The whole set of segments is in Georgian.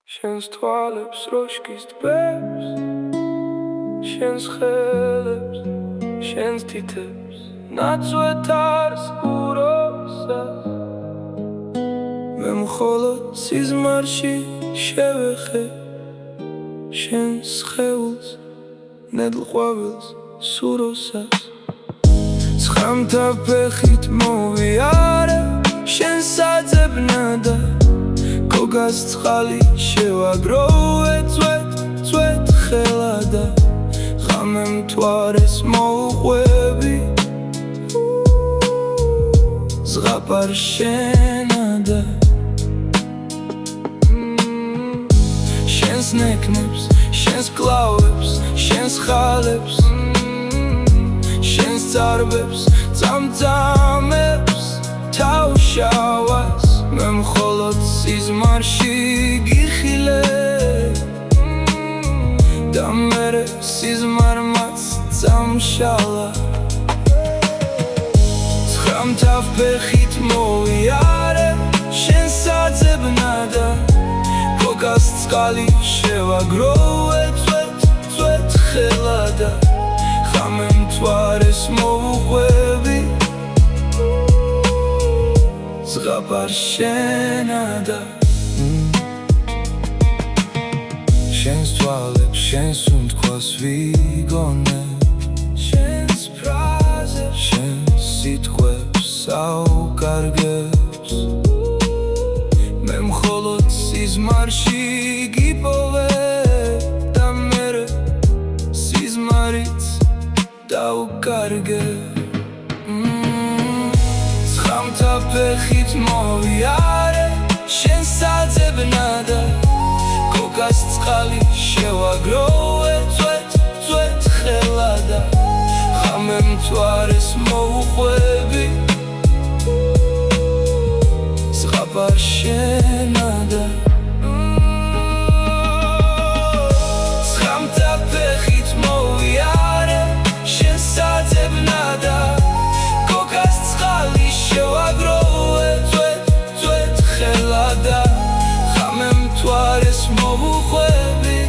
შენს თვალებს როშკის ტბებს, შენს ხელებს, შენს თითებს, ნაცვეთ არს უროსას. მე მხოლოდ სიზმარში შევეხე შენს სხეულს, ნედლ ყვავილს სუროსას. ცხამთა ფეხით მოვიარე შენს საძებნადა, გოგას წყალი შევაგროვე წვეთ ხელადა. ღამე მთვარეს მოუყვები, ზღაპარ შენადა. შენს ნეკნებს, შენს კლავებს, შენს ხალებს, შენს წარბებს, წამწამებს, თავშავას. მე მხოლოდ სიზმარში გიხილე და მერე სიზმარმაც წამშალა. ცხამთა ფეხით მოვიარე შენს საძებნადა, გოგას წყალი შევაგროვე წვეთ ხელადა. ღამე მთვარეს მოუყვები, ზღაპარ შენადა. შენს თვალებს, შენს უთქვას ვიგონე, შენს ფრაზებს, შენს სიტყვებს აუკარგებს. მე მხოლოდ სიზმარში გიპოვე და მერე სიზმარიც დაუკარგე. ცხამთა ფეხით მოვიარე შენს საძებნადა, გოგას წყალი შევაგროვე წვეთ ხელადა. ღამე მთვარეს მოუყვები, ზღაპარ შენადა. ცხამთა ფეხით მოვიარე შენს საძებნადა, გოგას წყალი შევაგროვე წვეთ ხელადა. ღამე მთვარეს მოუყვები,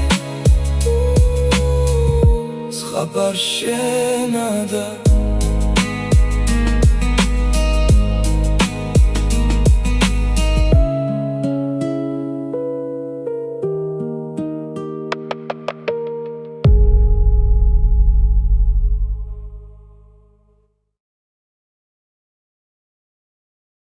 ზღაპარ შენადა.